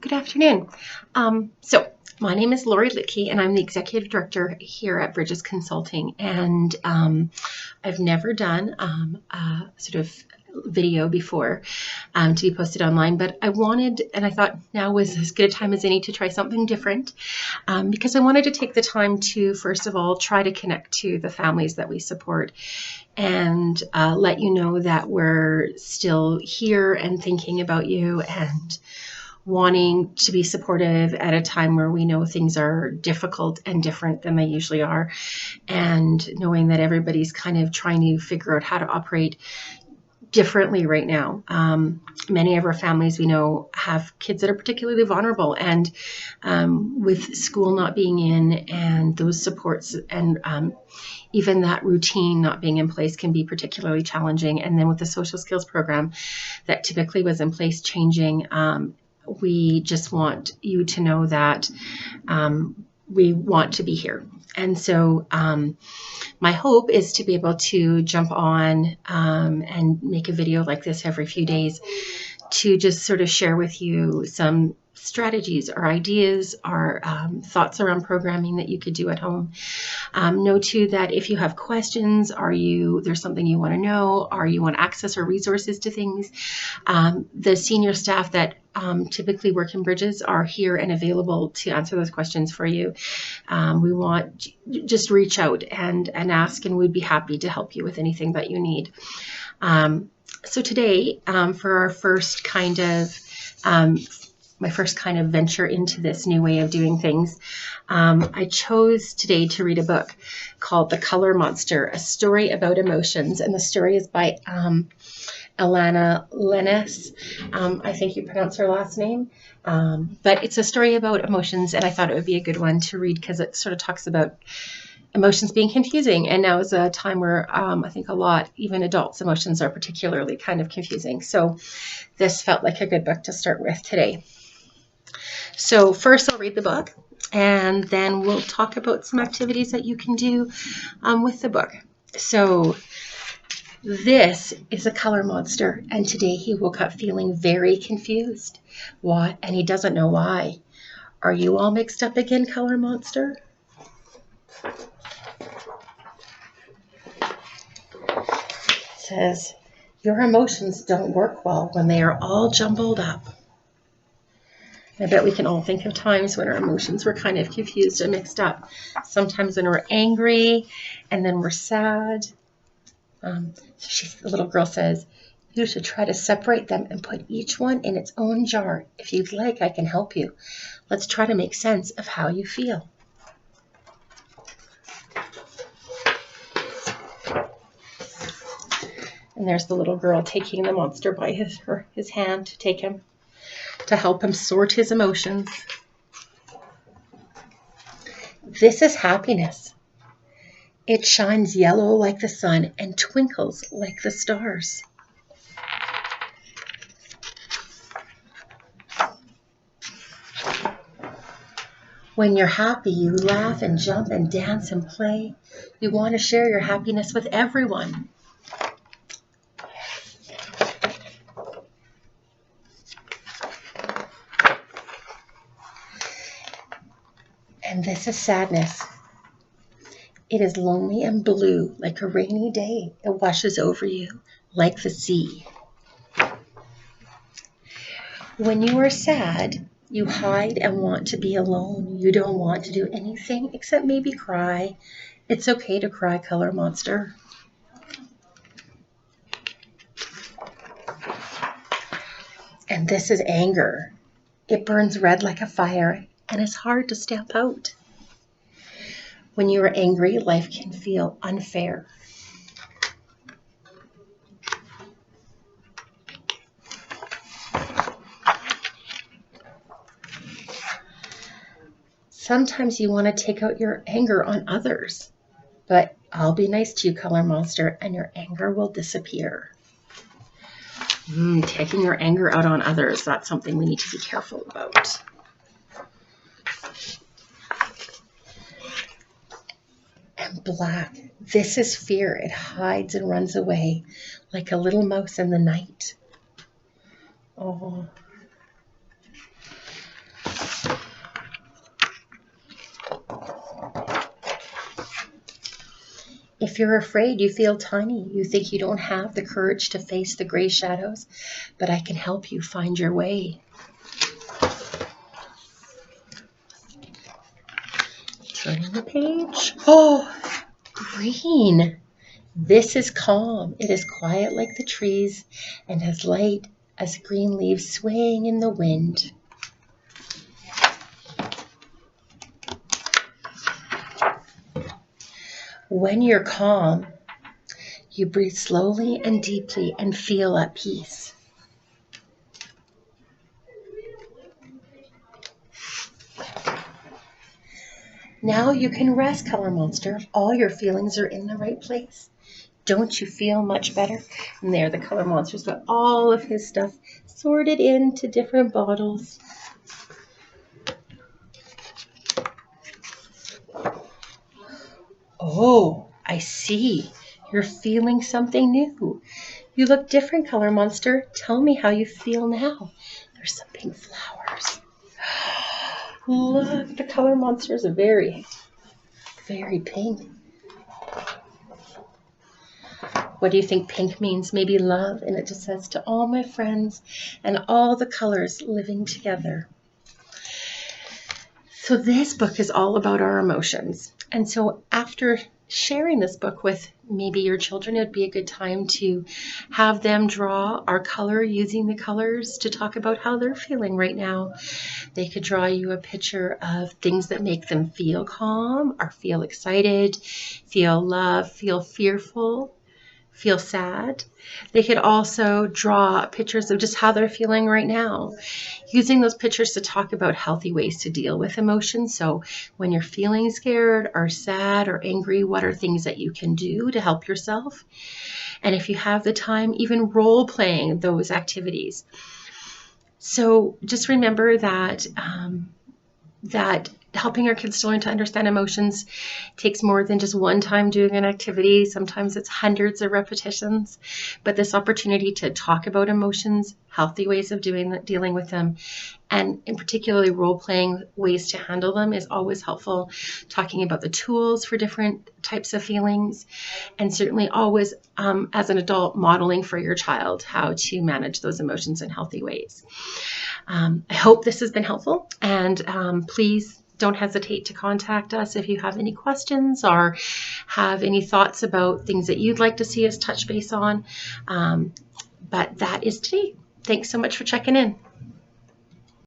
Good afternoon. My name is Lori Litke, and I'm the Executive Director here at Bridges Consulting. And I've never done a sort of video before to be posted online, but I wanted, and I thought now was as good a time as any to try something different because I wanted to take the time to, first of all, try to connect to the families that we support and let you know that we're still here and thinking about you and wanting to be supportive at a time where we know things are difficult and different than they usually are, and knowing that everybody's kind of trying to figure out how to operate differently right now. Many of our families we know have kids that are particularly vulnerable, and with school not being in and those supports and even that routine not being in place can be particularly challenging. And then with the social skills program that typically was in place changing, we just want you to know that we want to be here. And so my hope is to be able to jump on and make a video like this every few days to just sort of share with you some strategies or ideas or thoughts around programming that you could do at home. Know too that if you have questions, there's something you want to know, or you want access or resources to things, the senior staff that typically work in Bridges are here and available to answer those questions for you. We want just reach out and ask, and we'd be happy to help you with anything that you need. So today, for our first kind of my first kind of venture into this new way of doing things, I chose today to read a book called The Color Monster, a story about emotions. And the story is by Llenas. I think you pronounce her last name. But it's a story about emotions, and I thought it would be a good one to read because it sort of talks about emotions being confusing. And now is a time where I think a lot, even adults' emotions are particularly kind of confusing. So this felt like a good book to start with today. So first I'll read the book, and then we'll talk about some activities that you can do with the book. So this is a color monster, and today he woke up feeling very confused. Why? And he doesn't know why. Are you all mixed up again, color monster? It says, your emotions don't work well when they are all jumbled up. I bet we can all think of times when our emotions were kind of confused and mixed up. Sometimes when we're angry and then we're sad. The little girl says, you should try to separate them and put each one in its own jar. If you'd like, I can help you. Let's try to make sense of how you feel. And there's the little girl taking the monster by his hand to help him sort his emotions. This is happiness. It shines yellow like the sun and twinkles like the stars. When you're happy, you laugh and jump and dance and play. You want to share your happiness with everyone. And this is sadness. It is lonely and blue like a rainy day. It washes over you like the sea. When you are sad, you hide and want to be alone. You don't want to do anything except maybe cry. It's okay to cry, color monster. And this is anger. It burns red like a fire, and it's hard to stamp out. When you are angry, life can feel unfair. Sometimes you want to take out your anger on others, but I'll be nice to you, color monster, and your anger will disappear. Taking your anger out on others, that's something we need to be careful about. And black, this is fear. It hides and runs away like a little mouse in the night. Oh. If you're afraid, you feel tiny, you think you don't have the courage to face the gray shadows, but I can help you find your way. Turning the page. Oh, green. This is calm. It is quiet like the trees and as light as green leaves swaying in the wind. When you're calm, you breathe slowly and deeply and feel at peace. Now you can rest, Color Monster. All your feelings are in the right place. Don't you feel much better? And there, the Color Monster's got all of his stuff sorted into different bottles. Oh, I see. You're feeling something new. You look different, Color Monster. Tell me how you feel now. There's some pink flowers. Look, the Color Monsters are very, very pink. What do you think pink means? Maybe love, and it just says to all my friends and all the colors living together. So this book is all about our emotions. And so after sharing this book with maybe your children, it'd be a good time to have them draw our color using the colors to talk about how they're feeling right now. They could draw you a picture of things that make them feel calm or feel excited, feel love, feel fearful, feel sad. They could also draw pictures of just how they're feeling right now, using those pictures to talk about healthy ways to deal with emotions. So when you're feeling scared or sad or angry, what are things that you can do to help yourself? And if you have the time, even role playing those activities. So just remember that that helping our kids to learn to understand emotions takes more than just one time doing an activity. Sometimes it's hundreds of repetitions. But this opportunity to talk about emotions, healthy ways of dealing with them, and in particularly role-playing ways to handle them is always helpful. Talking about the tools for different types of feelings, and certainly always, as an adult, modeling for your child how to manage those emotions in healthy ways. I hope this has been helpful, and please don't hesitate to contact us if you have any questions or have any thoughts about things that you'd like to see us touch base on. But that is today. Thanks so much for checking in.